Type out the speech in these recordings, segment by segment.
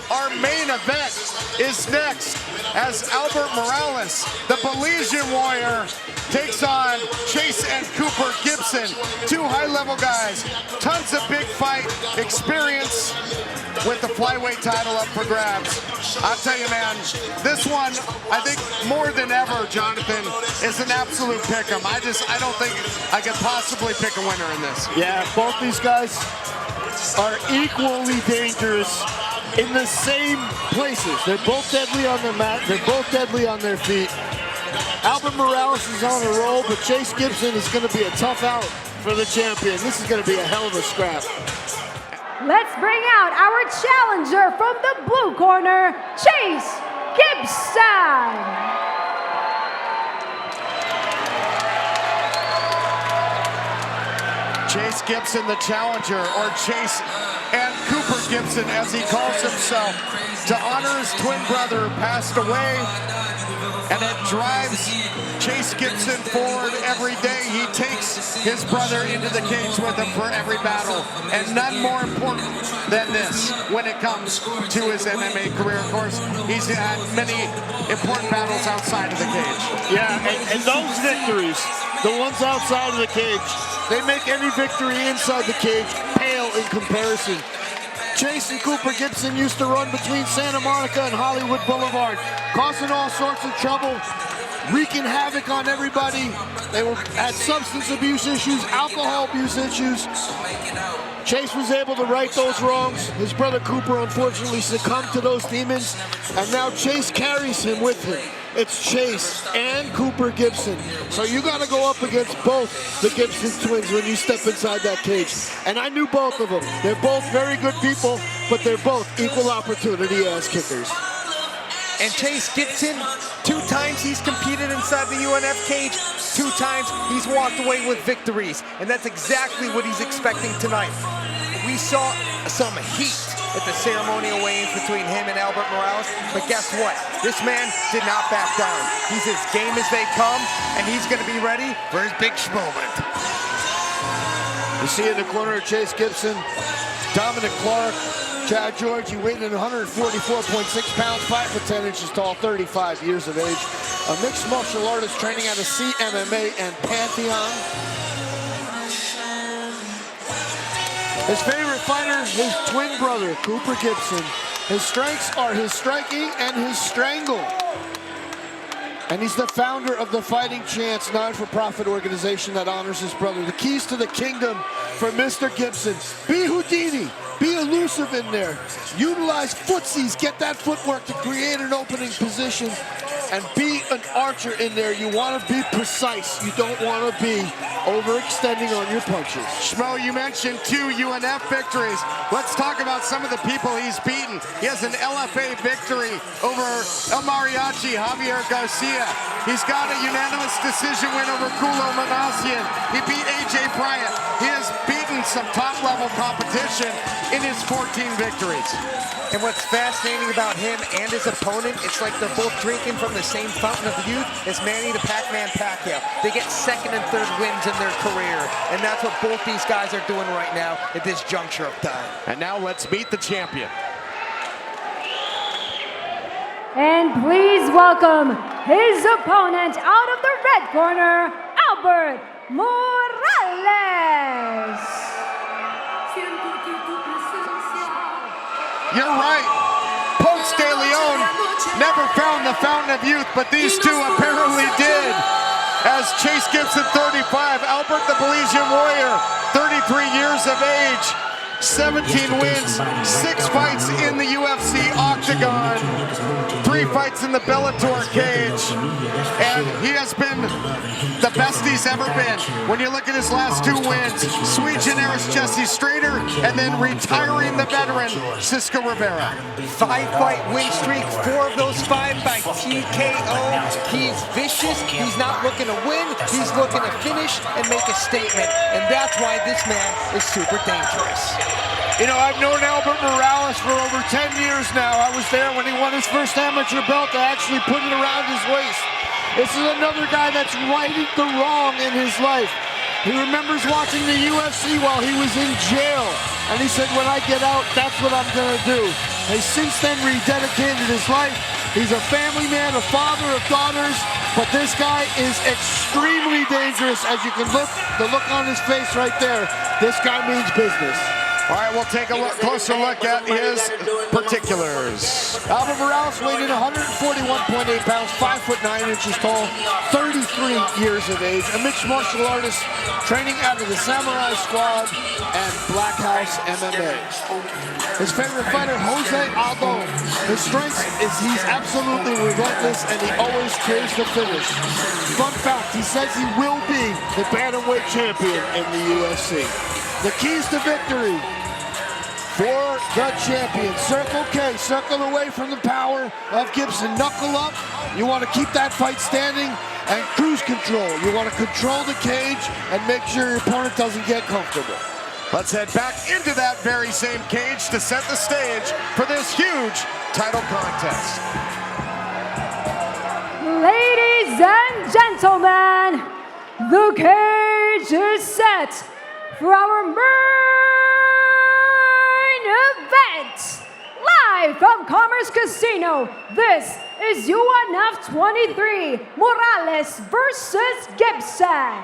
our main event is next as Albert Morales, the Belizean Warrior, takes on Chase and Cooper Gibson, two high-level guys, tons of big fight experience with the flyweight title up for grabs. I'll tell you, man, this one, I think more than ever, Jonathan, is an absolute pick-em. I don't think I could possibly pick a winner in this. Yeah, both these guys are equally dangerous in the same places. They're both deadly on the mat. They're both deadly on their feet. Albert Morales is on a roll, but Chase Gibson is going to be a tough out for the champion. This is going to be a hell of a scrap. Let's bring out our challenger from the blue corner, Chase Gibson. Chase Gibson, the challenger, or Chase and Cooper Gibson, as he calls himself, to honor his twin brother who passed away, and it drives Chase Gibson forward every day. He takes his brother into the cage with him for every battle, and none more important than this when it comes to his MMA career. Of course, he's had many important battles outside of the cage. Yeah, and those victories, the ones outside of the cage, they make any victory inside the cage pale in comparison. Chase and Cooper Gibson used to run between Santa Monica and Hollywood Boulevard, causing all sorts of trouble, wreaking havoc on everybody. They had substance abuse issues, alcohol abuse issues. Chase was able to right those wrongs. His brother Cooper unfortunately succumbed to those demons, and now Chase carries him with him. It's Chase and Cooper Gibson. So you got to go up against both the Gibson twins when you step inside that cage. And I knew both of them. They're both very good people, but they're both equal opportunity ass kickers. And Chase Gibson, 2 times he's competed inside the UNF cage, 2 times he's walked away with victories. And that's exactly what he's expecting tonight. We saw some heat at the ceremonial weigh-in between him and Albert Morales, but guess what? This man did not back down. He's as game as they come, and he's gonna be ready for his big moment. You see in the corner of Chase Gibson, Dominic Clark, Chad George, he weighed in 144.6 pounds, 5'10" inches tall, 35 years of age. A mixed martial artist training out of CMMA and Pantheon. His favorite fighter, his twin brother, Cooper Gibson. His strengths are his striking and his strangle. And he's the founder of the Fighting Chance non-for-profit organization that honors his brother. The keys to the kingdom for Mr. Gibson. Be Houdini, be elusive in there. Utilize footsies, get that footwork to create an opening position. And be an archer in there. You want to be precise. You don't want to be overextending on your punches. Schmo, you mentioned 2 UNF victories. Let's talk about some of the people he's beaten. He has an LFA victory over El Mariachi, Javier Garcia. He's got a unanimous decision win over Kulo Manassian. He beat AJ Bryant. He has beaten some top-level competition in his 14 victories. And what's fascinating about him and his opponent, it's like they're both drinking from the same fountain of youth as Manny the Pac-Man Pacquiao. They get 2nd and 3rd wins in their career, and that's what both these guys are doing right now at this juncture of time. And now let's meet the champion. And please welcome his opponent out of the red corner, Albert Morales. You're right. Ponce de Leon never found the fountain of youth, but these two apparently did. As Chase Gibson, 35, Albert the Belizean Warrior, 33 years of age, 17 wins, 6 fights in the UFC octagon, 3 fights in the Bellator cage, and he has been the best he's ever been. When you look at his last 2 wins, sui generis Jesse Strader, and then retiring the veteran, Cisco Rivera. 5-fight win streak, 4 of those 5 by TKO. He's vicious, he's not looking to win, he's looking to finish and make a statement, and that's why this man is super dangerous. You know, I've known Albert Morales for over 10 years now. I was there when he won his first amateur belt to actually put it around his waist. This is another guy that's righted the wrong in his life. He remembers watching the UFC while he was in jail. And he said, when I get out, that's what I'm gonna do. has since then rededicated his life. He's a family man, a father of daughters, but this guy is extremely dangerous. As you can look, the look on his face right there, this guy means business. All right, we'll take a closer look at his particulars. Albert Morales weighed in 141.8 pounds, 5'9" tall, 33 years of age, a mixed martial artist training out of the Samurai Squad and Black House MMA. His favorite fighter, Jose Aldo. His strength is he's absolutely relentless and he always craves the finish. Fun fact, he says he will be the bantamweight champion in the UFC. The keys to victory for the champion. Circle K, circle away from the power of Gibson. Knuckle up. You want to keep that fight standing. And cruise control. You want to control the cage and make sure your opponent doesn't get comfortable. Let's head back into that very same cage to set the stage for this huge title contest. Ladies and gentlemen, the cage is set for our main event. Live from Commerce Casino, this is UNF 23, Morales versus Gibson.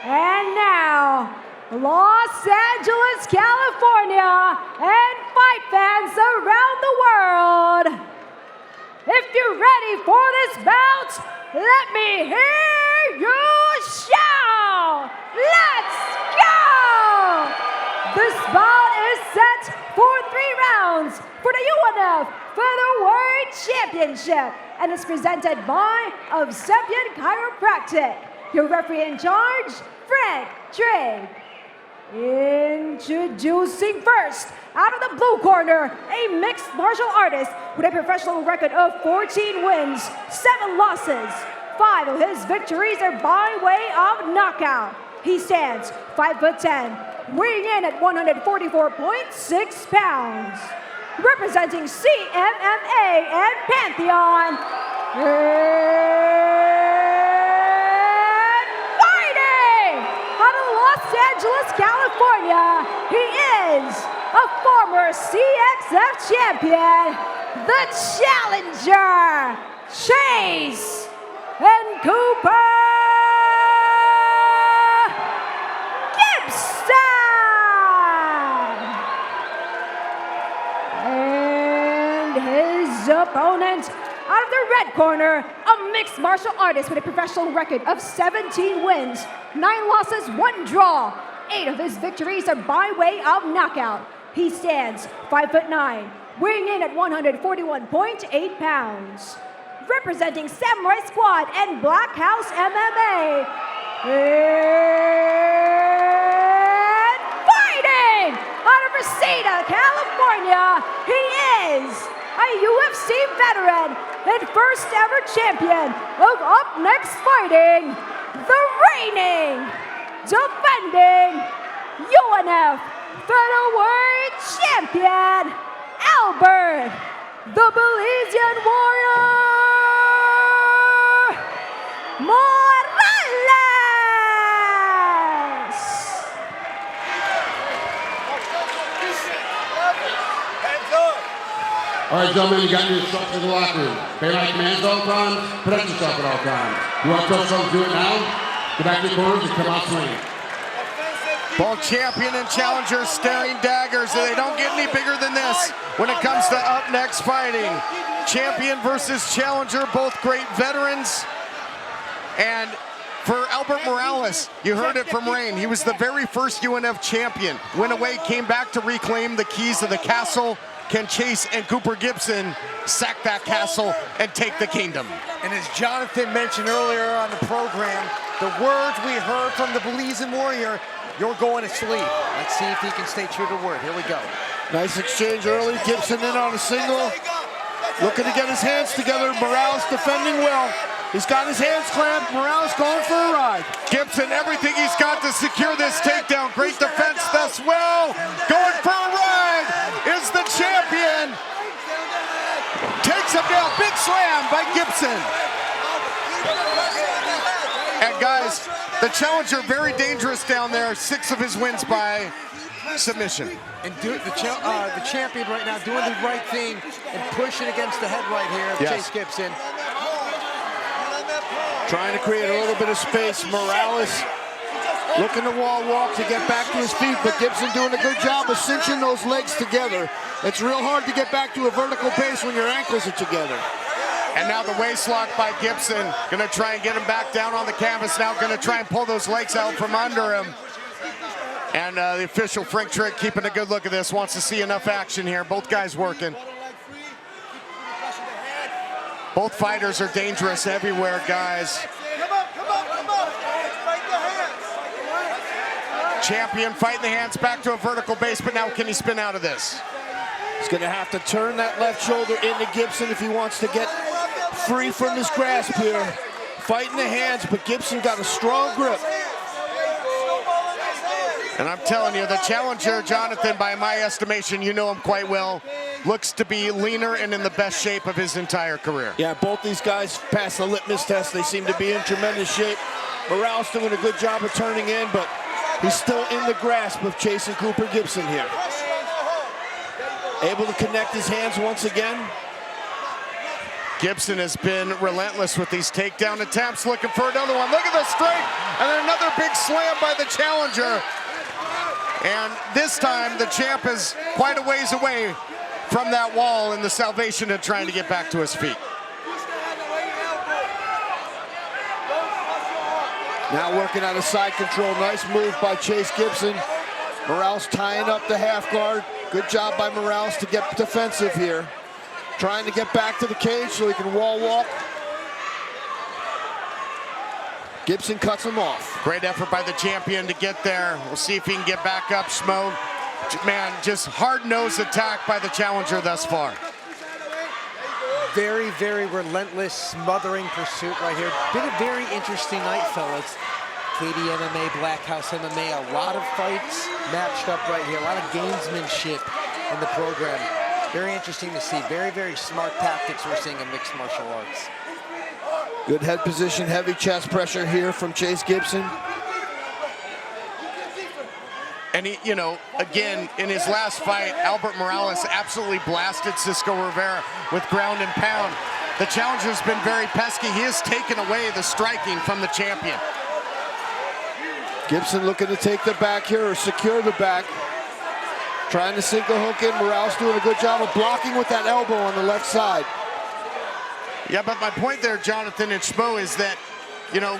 And now, Los Angeles, California, and fight fans around the world. If you're ready for this bout, let me hear you shout! Let's go! This bout is set for 3 rounds for the UNF Featherweight Championship and is presented by Obsepian Chiropractic. Your referee in charge, Frank Drake. Introducing first, out of the blue corner, a mixed martial artist with a professional record of 14 wins, 7 losses. 5 of his victories are by way of knockout. He stands 5'10", weighing in at 144.6 pounds. Representing CMMA and Pantheon, and fighting out of Los Angeles, California, he is a former CXF champion, the challenger, Chase and Cooper Gibson. And his opponent, out of the red corner, a mixed martial artist with a professional record of 17 wins, 9 losses, 1 draw. 8 of his victories are by way of knockout. He stands 5'9", weighing in at 141.8 pounds. Representing Samurai Squad and Black House MMA. And fighting out of Reseda, California, he is a UFC veteran and first ever champion of Up Next Fighting, the reigning, defending UNF Featherweight Champion, Albert the Belizean Warrior Morales. All right, gentlemen, you got your instructions in the locker room. Obey my commands at all times. Protect yourself at all times. You want to touch something, do it now. Get back to the corners and come out swinging. Both champion and challenger staring daggers. They don't get any bigger than this when it comes to Up Next Fighting. Champion versus challenger, both great veterans. And for Albert Morales, you heard it from Rain. He was the very first UNF champion. Went away, came back to reclaim the keys of the castle. Can Chase and Cooper Gibson sack that castle and take the kingdom? And as Jonathan mentioned earlier on the program, the words we heard from the Belizean Warrior, you're going to sleep. Let's see if he can stay true to word. Here we go. Nice exchange early. Gibson in on a single. Looking to get his hands together. Morales defending well. He's got his hands clamped. Morales going for a ride. Gibson, everything he's got to secure this takedown. Great defense thus well. Going for a ride is the champion. Takes him down. Big slam by Gibson. And guys, the challenger very dangerous down there. 6 of his wins by submission. And the champion right now doing the right thing and pushing against the head right here of Chase Gibson. Trying to create a little bit of space. Morales looking to wall walk to get back to his feet, but Gibson doing a good job of cinching those legs together. It's real hard to get back to a vertical base when your ankles are together. And now the waist lock by Gibson. Gonna try and get him back down on the canvas now. Gonna try and pull those legs out from under him. And the official, Frank Trick, keeping a good look at this. Wants to see enough action here. Both guys working. Both fighters are dangerous everywhere, guys. Champion fighting the hands back to a vertical base, but now can he spin out of this? He's gonna have to turn that left shoulder into Gibson if he wants to get free from his grasp here. Fighting the hands, but Gibson got a strong grip. And I'm telling you, the challenger, Jonathan, by my estimation, you know him quite well, looks to be leaner and in the best shape of his entire career. Yeah, both these guys passed the litmus test. They seem to be in tremendous shape. Morales doing a good job of turning in, but he's still in the grasp of Chase and Cooper Gibson here. Able to connect his hands once again. Gibson has been relentless with these takedown attempts, looking for another one. Look at the straight, and then another big slam by the challenger. And this time, the champ is quite a ways away from that wall in the salvation and trying to get back to his feet. Now working out of side control. Nice move by Chase Gibson. Morales tying up the half guard. Good job by Morales to get defensive here. Trying to get back to the cage so he can wall walk. Gibson cuts him off. Great effort by the champion to get there. We'll see if he can get back up, Schmo. Man, just hard-nosed attack by the challenger thus far. Very, very relentless, smothering pursuit right here. Been a very interesting night, fellas. KD MMA, Black House MMA, a lot of fights matched up right here. A lot of gamesmanship in the program. Very interesting to see. Very, very smart tactics we're seeing in mixed martial arts. Good head position, heavy chest pressure here from Chase Gibson. And he, you know, again, in his last fight, Albert Morales absolutely blasted Cisco Rivera with ground and pound. The challenger's been very pesky. He has taken away the striking from the champion. Gibson looking to take the back here or secure the back. Trying to sink a hook in. Morales doing a good job of blocking with that elbow on the left side. Yeah, but my point there, Jonathan and Schmo, is that, you know,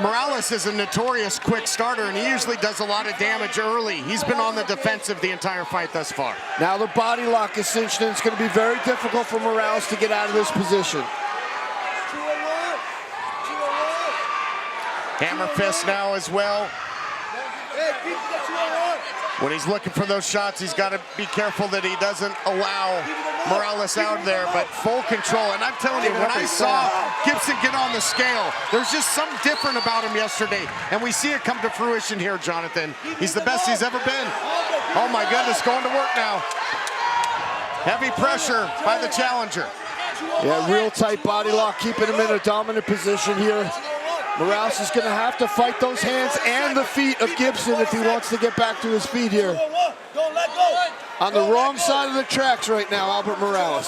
Morales is a notorious quick starter, and he usually does a lot of damage early. He's been on the defensive the entire fight thus far. Now the body lock is cinched in. It's going to be very difficult for Morales to get out of this position. Hammer fist now as well. When he's looking for those shots, he's got to be careful that he doesn't allow Morales out there, but full control. And I'm telling you, when I saw Gibson get on the scale, there's just something different about him yesterday. And we see it come to fruition here, Jonathan. He's the best he's ever been. Oh my goodness, going to work now. Heavy pressure by the challenger. Yeah, real tight body lock, keeping him in a dominant position here. Morales is going to have to fight those hands and the feet of Gibson if he wants to get back to his feet here. On the wrong side of the tracks right now, Albert Morales.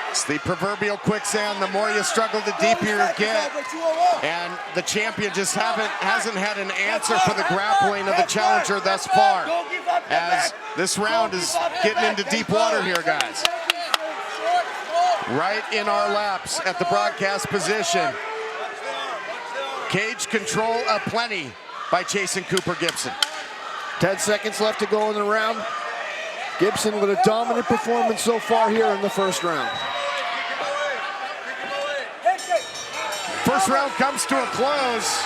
It's the proverbial quicksand. The more you struggle, the deeper you get. And the champion just hasn't had an answer for the grappling of the challenger thus far, as this round is getting into deep water here, guys. Right in our laps at the broadcast position. Cage control aplenty by Chase and Cooper Gibson. 10 seconds left to go in the round. Gibson with a dominant performance so far here in the first round. First round comes to a close.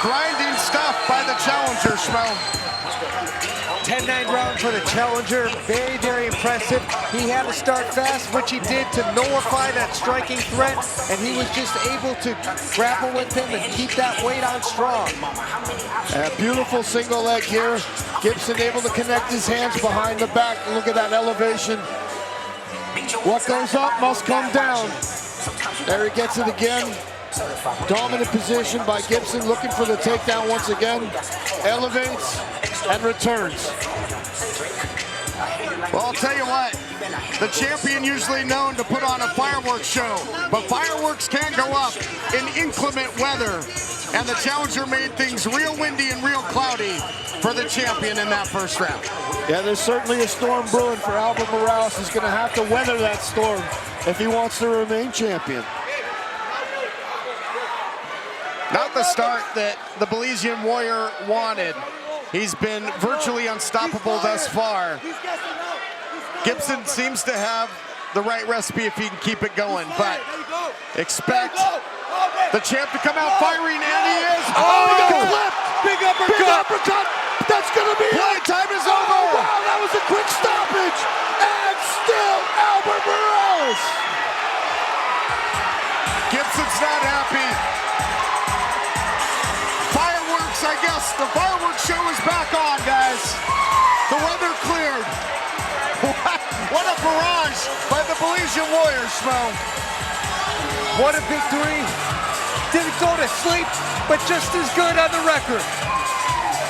Grinding stuff by the challenger, Schmo. 10-9 round for the challenger. Very, very impressive. He had to start fast, which he did to nullify that striking threat, and he was just able to grapple with him and keep that weight on strong. A beautiful single leg here. Gibson able to connect his hands behind the back. Look at that elevation. What goes up must come down. There he gets it again. Dominant position by Gibson, looking for the takedown once again. Elevates and returns. Well, I'll tell you what, the champion usually known to put on a fireworks show, but fireworks can go up in inclement weather, and the challenger made things real windy and real cloudy for the champion in that first round. Yeah, there's certainly a storm brewing for Albert Morales. He's going to have to weather that storm if he wants to remain champion. Not the start that the Belizean Warrior wanted. He's been virtually unstoppable thus far. Gibson seems to have the right recipe if he can keep it going, but expect the champ to come out firing, and he is. Oh, he got flipped! Big uppercut! Big uppercut! That's gonna be Play it! time is over! Oh, wow, that was a quick stoppage! And still Albert Morales! Gibson's not happy. Fireworks, I guess. The fireworks show is back on, guys. The weather cleared. What a barrage by the Belizean Warriors, Schmo. What a victory. Didn't go to sleep, but just as good on the record.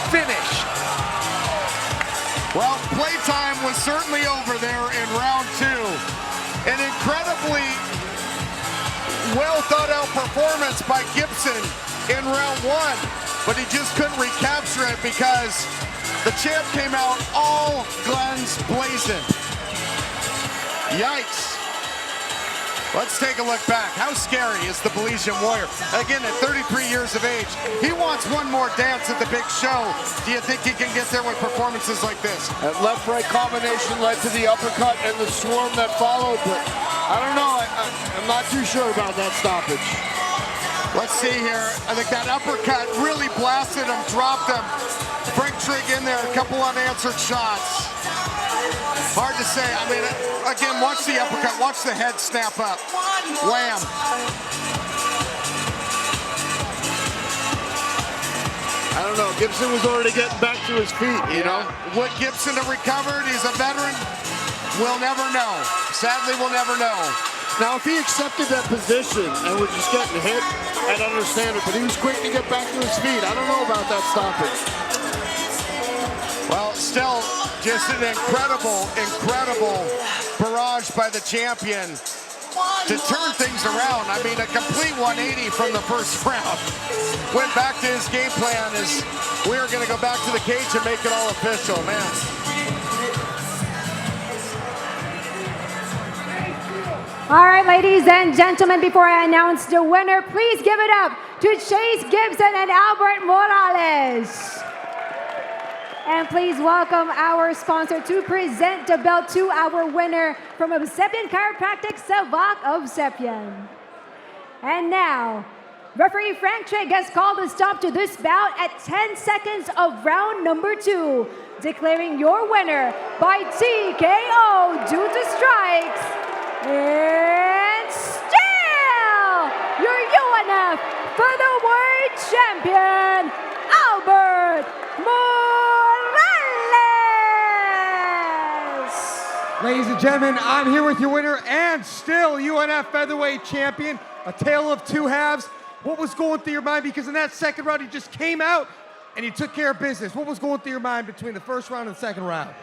Finish. Well, playtime was certainly over there in round two. An incredibly well thought out performance by Gibson in round one, but he just couldn't recapture it because the champ came out all guns blazing. Yikes. Let's take a look back. How scary is the Belizean Warrior? Again, at 33 years of age, he wants one more dance at the big show. Do you think he can get there with performances like this? That left-right combination led to the uppercut and the swarm that followed, but I don't know. I'm not too sure about that stoppage. Let's see here. I think that uppercut really blasted him, dropped him. Frank Trigg in there, a couple unanswered shots. Hard to say. I mean, again, watch the uppercut. Watch the head snap up. Wham. I don't know. Gibson was already getting back to his feet, you know? Would Gibson have recovered? He's a veteran. We'll never know. Sadly, we'll never know. Now, if he accepted that position and was just getting hit, I'd understand it, but he was quick to get back to his feet. I don't know about that stoppage. Well, still, just an incredible barrage by the champion to turn things around. I mean, a complete 180 from the first round. Went back to his game plan as we are going to go back to the cage and make it all official, man. All right, ladies and gentlemen, before I announce the winner, please give it up to Chase Gibson and Albert Morales. And please welcome our sponsor to present the belt to our winner from Obsepian Chiropractic, Savak Obsepian. And now, referee Frank Trigg has called a stop to this bout at 10 seconds of round number 2, declaring your winner by TKO due to strikes. And still, your UNF Featherweight Champion, Albert Morales! Ladies and gentlemen, I'm here with your winner and still UNF Featherweight Champion, a tale of two halves. What was going through your mind? Because in that second round, you just came out and you took care of business. What was going through your mind between the first round and the second round?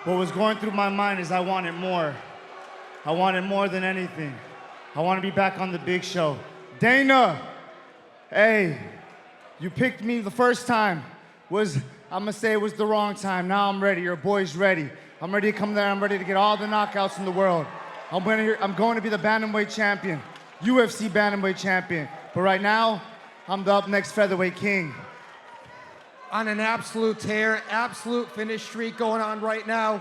What was going through my mind is I wanted more. I wanted more than anything. I want to be back on the big show. Dana, hey, you picked me the first time. I'm gonna say it was the wrong time. Now I'm ready. Your boy's ready. I'm ready to come there. I'm ready to get all the knockouts in the world. I'm going to be the bantamweight champion, UFC bantamweight champion. But right now, I'm the up next featherweight king. On an absolute tear, absolute finish streak going on right now.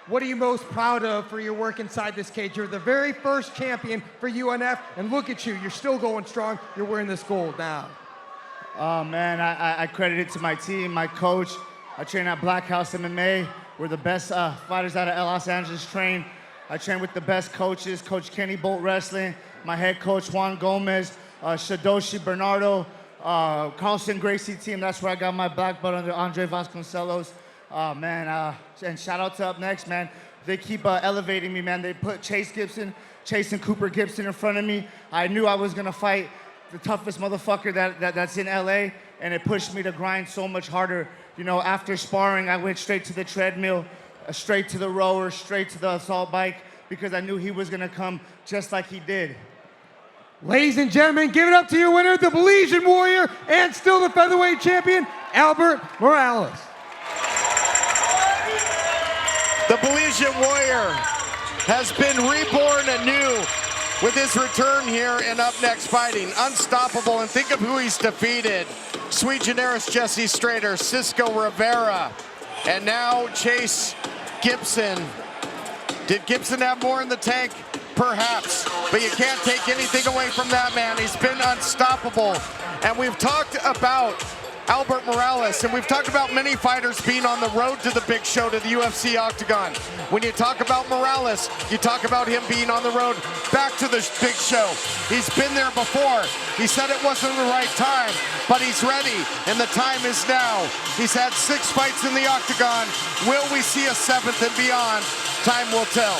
What are you most proud of for your work inside this cage? You're the very first champion for UNF, and look at you, you're still going strong. You're wearing this gold now. Oh man, I credit it to my team, my coach. I train at Black House MMA. We're the best fighters out of Los Angeles train. I train with the best coaches, Coach Kenny Bolt Wrestling, my head coach Juan Gomez, Shadoshi Bernardo, Carlson Gracie team. That's where I got my black belt under Andre Vasconcelos. Oh, man. And shout out to Up Next, man. They keep elevating me, man. They put Chase and Cooper Gibson in front of me. I knew I was going to fight the toughest motherfucker that's in LA, and it pushed me to grind so much harder. You know, after sparring, I went straight to the treadmill, straight to the rower, straight to the assault bike, because I knew he was going to come just like he did. Ladies and gentlemen, give it up to your winner, the Belizean Warrior, and still the featherweight champion, Albert Morales. The Belizean Warrior has been reborn anew with his return here in Up Next Fighting. Unstoppable, and think of who he's defeated. Sui Generis Jesse Strader, Cisco Rivera, and now Chase Gibson. Did Gibson have more in the tank? Perhaps, but you can't take anything away from that man. He's been unstoppable. And we've talked about Albert Morales, and we've talked about many fighters being on the road to the big show, to the UFC octagon. When you talk about Morales, you talk about him being on the road back to the big show. He's been there before. He said it wasn't the right time, but he's ready, and the time is now. He's had 6 fights in the octagon. Will we see a 7th and beyond? Time will tell.